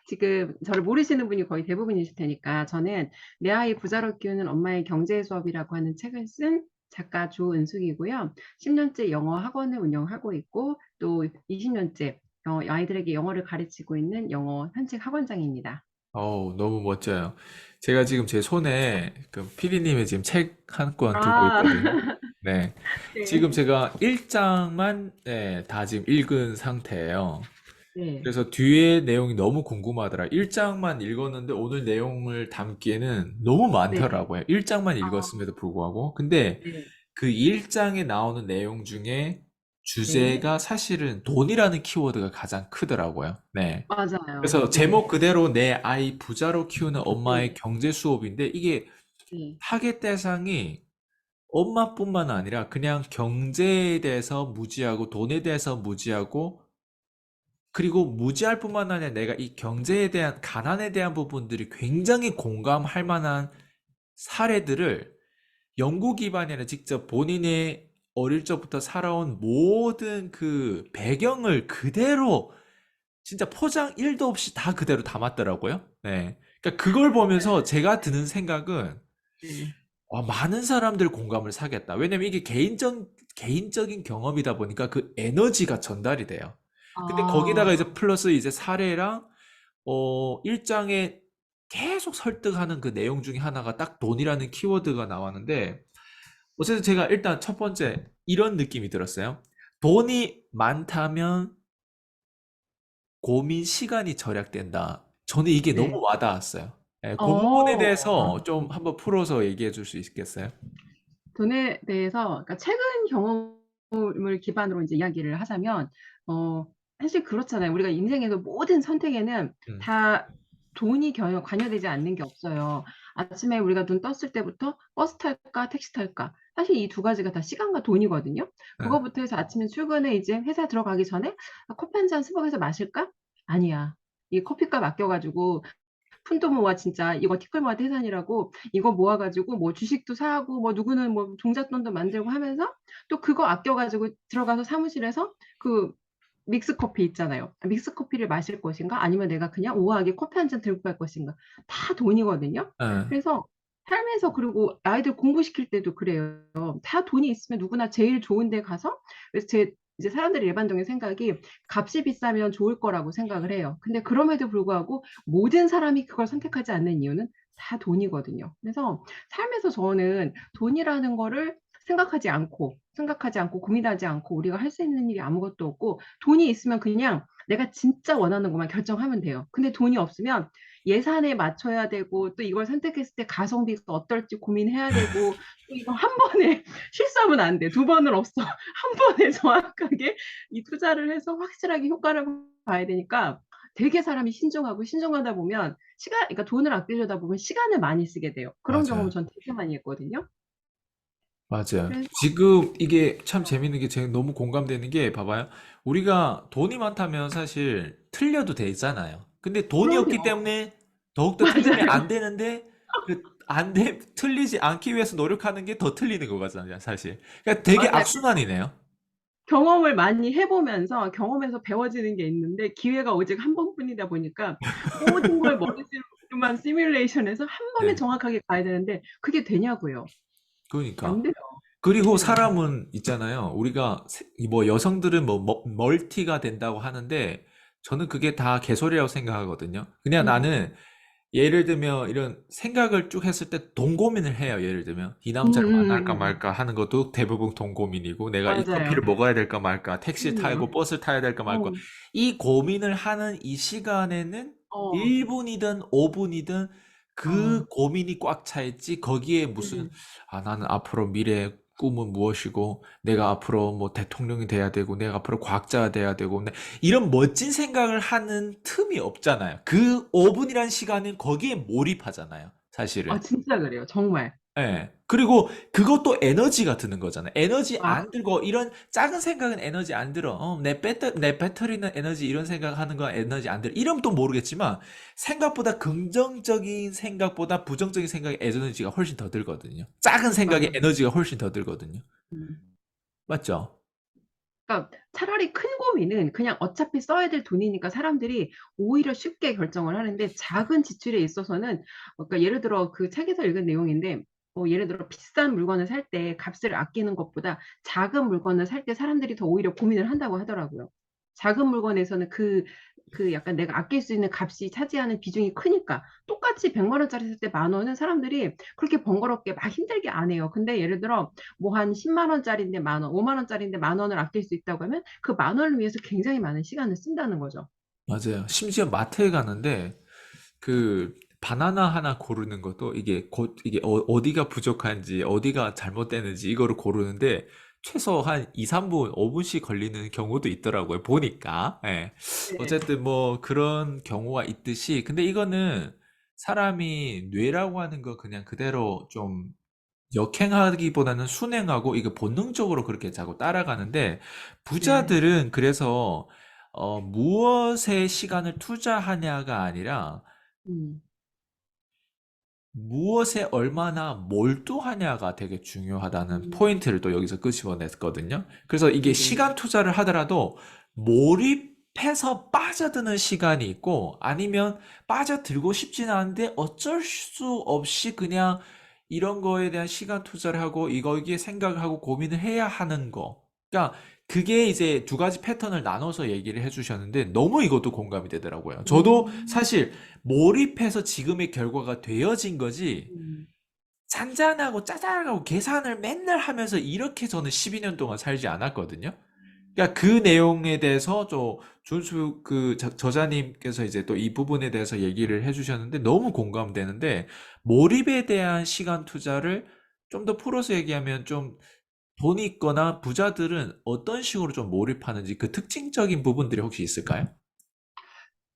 지금 저를 모르시는 분이 거의 대부분이실 테니까 저는 내 아이 부자로 키우는 엄마의 경제 수업이라고 하는 책을 쓴 작가 조은숙이고요. 10년째 영어 학원을 운영하고 있고 또 20년째 아이들에게 영어를 가르치고 있는 영어 현직 학원장입니다. 어우, 너무 멋져요. 제가 지금 제 손에 그 피디님의 지금 책 한 권 들고 아, 있거든요. 네. 지금 네. 제가 1장만 네, 다 지금 읽은 상태예요. 네. 그래서 뒤에 내용이 너무 궁금하더라. 1장만 읽었는데 오늘 내용을 담기에는 너무 네. 많더라고요. 1장만 아, 읽었음에도 불구하고. 근데 네. 그 1장에 나오는 내용 중에 네. 주제가 사실은 돈이라는 키워드가 가장 크더라고요. 네. 맞아요. 그래서 네. 제목 그대로 내 아이 부자로 키우는 엄마의 네. 경제 수업인데 이게 네. 타겟 대상이 엄마뿐만 아니라 그냥 경제에 대해서 무지하고 돈에 대해서 무지하고 그리고 무지할 뿐만 아니라 내가 이 경제에 대한 가난에 대한 부분들이 굉장히 공감할 만한 사례들을 연구 기반이 아니라 직접 본인의 어릴 적부터 살아온 모든 그 배경을 그대로 진짜 포장 1도 없이 다 그대로 담았더라고요. 네. 그러니까 그걸 보면서 제가 드는 생각은 네. 와, 많은 사람들 공감을 사겠다. 왜냐면 이게 개인적인 경험이다 보니까 그 에너지가 전달이 돼요. 근데 거기다가 아, 이제 플러스 이제 사례랑, 일장에 계속 설득하는 그 내용 중에 하나가 딱 돈이라는 키워드가 나왔는데, 어쨌든 제가 일단 첫 번째, 이런 느낌이 들었어요. 돈이 많다면 고민 시간이 절약된다. 저는 이게 너무 네. 와닿았어요. 예, 그 부분에 어, 대해서 좀 한번 풀어서 얘기해 줄 수 있겠어요? 돈에 대해서, 그러니까 최근 경험을 기반으로 이제 이야기를 하자면, 어, 사실 그렇잖아요. 우리가 인생에서 모든 선택에는 음, 다 돈이 관여되지 않는 게 없어요. 아침에 우리가 눈 떴을 때부터 버스 탈까, 택시 탈까. 사실 이 두 가지가 다 시간과 돈이거든요. 예. 그거부터 해서 아침에 출근에 이제 회사 들어가기 전에 커피 한 잔 스벅에서 마실까? 아니야. 이 커피값 아껴가지고 푼도 모아 진짜 이거 티끌 모아 태산이라고 이거 모아가지고 뭐 주식도 사고 뭐 누구는 뭐 종잣돈도 만들고 하면서 또 그거 아껴가지고 들어가서 사무실에서 그 믹스 커피 있잖아요. 믹스 커피를 마실 것인가? 아니면 내가 그냥 우아하게 커피 한 잔 들고 갈 것인가? 다 돈이거든요. 예. 그래서 삶에서 그리고 아이들 공부시킬 때도 그래요. 다 돈이 있으면 누구나 제일 좋은 데 가서 그래서 제 이제 사람들의 일반적인 생각이 값이 비싸면 좋을 거라고 생각을 해요. 근데 그럼에도 불구하고 모든 사람이 그걸 선택하지 않는 이유는 다 돈이거든요. 그래서 삶에서 저는 돈이라는 거를 생각하지 않고 고민하지 않고 우리가 할 수 있는 일이 아무것도 없고 돈이 있으면 그냥 내가 진짜 원하는 것만 결정하면 돼요. 근데 돈이 없으면 예산에 맞춰야 되고 또 이걸 선택했을 때 가성비가 어떨지 고민해야 되고 또 이거 한 번에 실수하면 안 돼. 두 번은 없어. 한 번에 정확하게 이 투자를 해서 확실하게 효과를 봐야 되니까 되게 사람이 신중하다 보면 그러니까 돈을 아끼려다 보면 시간을 많이 쓰게 돼요. 그런 경험을 맞아요. 전 되게 많이 했거든요. 맞아요. 그래서 지금 이게 참 재밌는 게 제가 너무 공감되는 게 봐봐요. 우리가 돈이 많다면 사실 틀려도 되잖아요. 근데 돈이 없기 그럼요. 때문에 더욱더 틀리면 안 맞아요. 되는데 틀리지 않기 위해서 노력하는 게 더 틀리는 거잖아요, 사실. 그러니까 되게 맞아요. 악순환이네요. 경험을 많이 해보면서 경험에서 배워지는 게 있는데 기회가 오직 한 번뿐이다 보니까 모든 걸 머릿속으로만 시뮬레이션해서 한 번에 네. 정확하게 가야 되는데 그게 되냐고요. 안 그러니까. 돼요. 안 그리고 돼요. 사람은 있잖아요. 우리가 뭐 여성들은 뭐 멀티가 된다고 하는데 저는 그게 다 개소리라고 생각하거든요. 그냥 음, 나는 예를 들면 이런 생각을 쭉 했을 때 돈 고민을 해요. 예를 들면 이 음, 남자를 음, 만날까 음. 말까 하는 것도 대부분 돈 고민이고 내가 이 맞아요. 커피를 먹어야 될까 말까 택시 타고 그럼요. 버스 타야 될까 말까 어, 이 고민을 하는 이 시간에는 어, 1분이든 5분이든 그 어. 고민이 꽉 차 있지 거기에 무슨 음, 아 나는 앞으로 미래의 꿈은 무엇이고 내가 앞으로 뭐 대통령이 돼야 되고 내가 앞으로 과학자가 돼야 되고 이런 멋진 생각을 하는 틈이 없잖아요. 그 5분이란 시간은 거기에 몰입하잖아요, 사실은. 진짜 그래요. 정말. 예. 그리고 그것도 에너지가 드는 거잖아요. 에너지 아, 안 들고 이런 작은 생각은 에너지 안 들어. 내 배터리는 에너지 이런 생각하는 건 에너지 안 들어. 이러면 또 모르겠지만 생각보다 긍정적인 생각보다 부정적인 생각에 에너지가 훨씬 더 들거든요. 작은 생각에 맞아요. 에너지가 훨씬 더 들거든요. 음. 맞죠? 그러니까 차라리 큰 고민은 그냥 어차피 써야 될 돈이니까 사람들이 오히려 쉽게 결정을 하는데, 작은 지출에 있어서는, 그러니까 예를 들어 그 책에서 읽은 내용인데, 예를 들어 비싼 물건을 살 때 값을 아끼는 것보다 작은 물건을 살 때 사람들이 더 오히려 고민을 한다고 하더라고요. 작은 물건에서는 그 약간 내가 아낄 수 있는 값이 차지하는 비중이 크니까. 똑같이 100만 원짜리 살 때 10,000원은 사람들이 그렇게 번거롭게 막 힘들게 안 해요. 근데 예를 들어 뭐 한 10만 원짜리인데 10,000원, 5만 원짜리인데 10,000원을 아낄 수 있다고 하면 그 10,000원을 위해서 굉장히 많은 시간을 쓴다는 거죠. 맞아요. 심지어 마트에 가는데 그 바나나 하나 고르는 것도 이게 어디가 부족한지 어디가 잘못되는지 이거를 고르는데 최소 한 2, 3분, 5분씩 걸리는 경우도 있더라고요. 보니까. 예. 네. 어쨌든 뭐 그런 경우가 있듯이 근데 이거는 사람이 뇌라고 하는 거 그냥 그대로 좀 역행하기보다는 순행하고 이게 본능적으로 그렇게 자꾸 따라가는데 네. 부자들은 그래서 무엇에 시간을 투자하냐가 아니라 음. 무엇에 얼마나 몰두하냐가 되게 중요하다는 음. 포인트를 또 여기서 끄집어냈거든요. 그래서 이게 네네. 시간 투자를 하더라도 몰입해서 빠져드는 시간이 있고 아니면 빠져들고 싶지는 않은데 어쩔 수 없이 그냥 이런 거에 대한 시간 투자를 하고 이거기에 생각을 하고 고민을 해야 하는 거. 그러니까 그게 이제 두 가지 패턴을 나눠서 얘기를 해주셨는데 너무 이것도 공감이 되더라고요. 저도 음. 사실 몰입해서 지금의 결과가 되어진 거지 음. 잔잔하고 짜잘하고 계산을 맨날 하면서 이렇게 저는 12년 동안 살지 않았거든요. 그러니까 그 내용에 대해서 준수 그 저자님께서 이제 또 이 부분에 대해서 얘기를 해주셨는데 너무 공감되는데 몰입에 대한 시간 투자를 좀 더 풀어서 얘기하면 좀 돈이 있거나 부자들은 어떤 식으로 좀 몰입하는지 그 특징적인 부분들이 혹시 있을까요?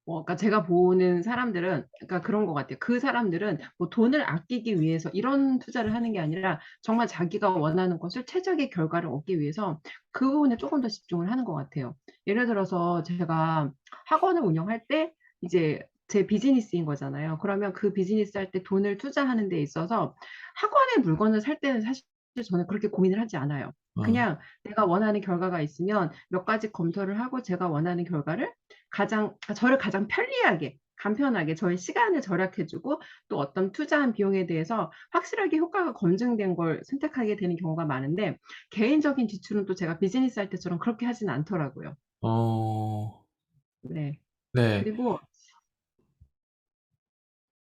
그러니까 제가 보는 사람들은, 그러니까 그런 것 같아요. 그 사람들은 뭐 돈을 아끼기 위해서 이런 투자를 하는 게 아니라 정말 자기가 원하는 것을 최적의 결과를 얻기 위해서 그 부분에 조금 더 집중을 하는 것 같아요. 예를 들어서 제가 학원을 운영할 때 이제 제 비즈니스인 거잖아요. 그러면 그 비즈니스 할 때 돈을 투자하는 데 있어서 학원의 물건을 살 때는 사실 저는 그렇게 고민을 하지 않아요. 어, 그냥 내가 원하는 결과가 있으면 몇 가지 검토를 하고 제가 원하는 결과를 저를 가장 편리하게, 간편하게 저의 시간을 절약해주고 또 어떤 투자한 비용에 대해서 확실하게 효과가 검증된 걸 선택하게 되는 경우가 많은데, 개인적인 지출은 또 제가 비즈니스 할 때처럼 그렇게 하지는 않더라고요. 어, 네. 네, 그리고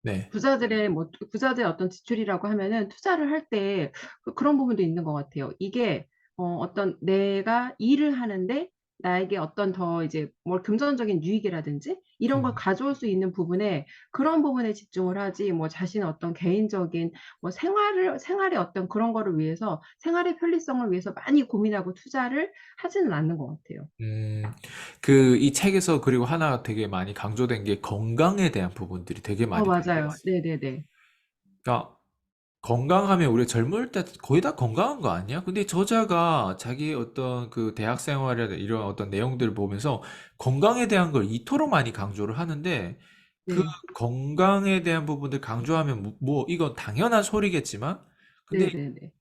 네. 부자들의 어떤 지출이라고 하면은 투자를 할 때 그런 부분도 있는 것 같아요. 이게 어떤 내가 일을 하는데 나에게 어떤 더 이제 뭐 금전적인 유익이라든지 이런 걸 음. 가져올 수 있는 부분에, 그런 부분에 집중을 하지, 뭐 자신의 어떤 개인적인 뭐 생활의 어떤 그런 거를 위해서, 생활의 편리성을 위해서 많이 고민하고 투자를 하지는 않는 것 같아요. 음, 이 책에서 그리고 하나 되게 많이 강조된 게 건강에 대한 부분들이 되게 많이 맞아요. 강조됐어요. 네네네. 그러니까 건강하면 우리 젊을 때 거의 다 건강한 거 아니야? 근데 저자가 자기 어떤 그 대학 생활에 이런 어떤 내용들을 보면서 건강에 대한 걸 이토록 많이 강조를 하는데 그 네. 건강에 대한 부분들 강조하면 뭐 이건 당연한 소리겠지만 근데 네네네.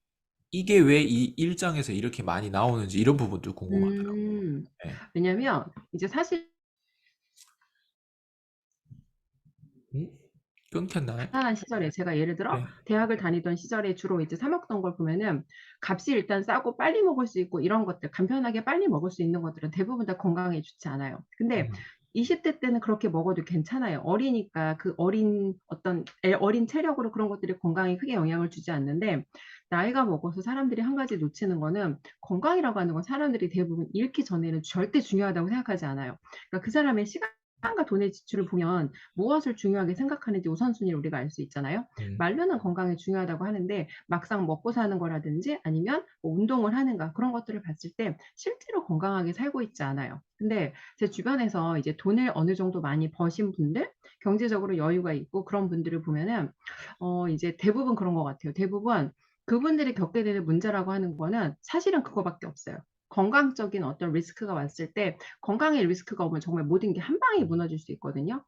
이게 왜 이 일장에서 이렇게 많이 나오는지 이런 부분도 궁금하더라고요. 음. 네. 왜냐면 이제 사실 음? 끊겼나요? 가난한 시절에, 제가 예를 들어 네. 대학을 다니던 시절에 주로 이제 사 먹던 걸 보면은 값이 일단 싸고 빨리 먹을 수 있고 이런 것들, 간편하게 빨리 먹을 수 있는 것들은 대부분 다 건강에 좋지 않아요. 근데 음. 20대 때는 그렇게 먹어도 괜찮아요. 어리니까 그 어린 체력으로 그런 것들이 건강에 크게 영향을 주지 않는데, 나이가 먹어서 사람들이 한 가지 놓치는 거는, 건강이라고 하는 건 사람들이 대부분 잃기 전에는 절대 중요하다고 생각하지 않아요. 그러니까 그 사람의 시간과 돈의 지출을 보면 무엇을 중요하게 생각하는지 우선순위를 우리가 알 수 있잖아요. 음. 말로는 건강이 중요하다고 하는데 막상 먹고 사는 거라든지 아니면 뭐 운동을 하는가 그런 것들을 봤을 때 실제로 건강하게 살고 있지 않아요. 근데 제 주변에서 이제 돈을 어느 정도 많이 버신 분들, 경제적으로 여유가 있고 그런 분들을 보면은 이제 대부분 그런 것 같아요. 대부분 그분들이 겪게 되는 문제라고 하는 거는 사실은 그거밖에 없어요. 건강적인 어떤 리스크가 왔을 때, 건강의 리스크가 오면 정말 모든 게 한 방에 무너질 수 있거든요.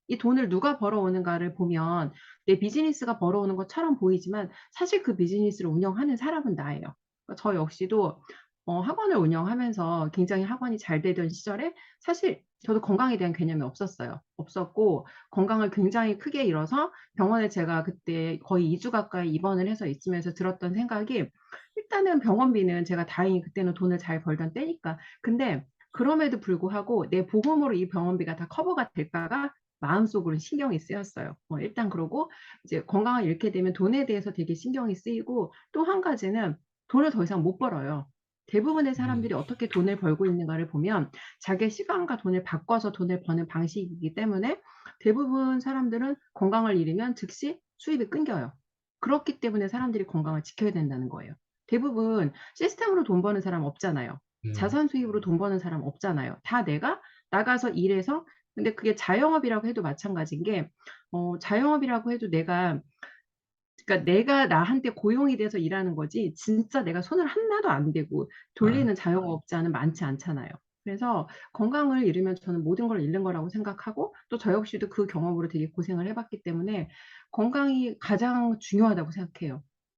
이 돈을 누가 벌어오는가를 보면 내 비즈니스가 벌어오는 것처럼 보이지만 사실 그 비즈니스를 운영하는 사람은 나예요. 그러니까 저 역시도 학원을 운영하면서 굉장히 학원이 잘 되던 시절에 사실 저도 건강에 대한 개념이 없었어요. 없었고 건강을 굉장히 크게 잃어서 병원에 제가 그때 거의 2주 가까이 입원을 해서 있으면서 들었던 생각이, 일단은 병원비는 제가 다행히 그때는 돈을 잘 벌던 때니까. 근데 그럼에도 불구하고 '내 보험으로 이 병원비가 다 커버가 될까.'가 마음속으로는 신경이 쓰였어요. 일단 그러고 이제 건강을 잃게 되면 돈에 대해서 되게 신경이 쓰이고, 또 한 가지는 돈을 더 이상 못 벌어요. 대부분의 음, 사람들이 어떻게 돈을 벌고 있는가를 보면 자기의 시간과 돈을 바꿔서 돈을 버는 방식이기 때문에 대부분 사람들은 건강을 잃으면 즉시 수입이 끊겨요. 그렇기 때문에 사람들이 건강을 지켜야 된다는 거예요. 대부분 시스템으로 돈 버는 사람 없잖아요. 음, 자선 수입으로 돈 버는 사람 없잖아요. 다 내가 나가서 일해서. 근데 그게 자영업이라고 해도 마찬가지인 게, 자영업이라고 해도 내가, 그러니까 내가 나한테 고용이 돼서 일하는 거지 진짜 내가 손을 하나도 안 대고 아, 돌리는 자영업자는 많지 않잖아요. 그래서 건강을 잃으면 저는 모든 걸 잃는 거라고 생각하고, 또 저 역시도 그 경험으로 되게 고생을 해 봤기 때문에 건강이 가장 중요하다고 생각해요.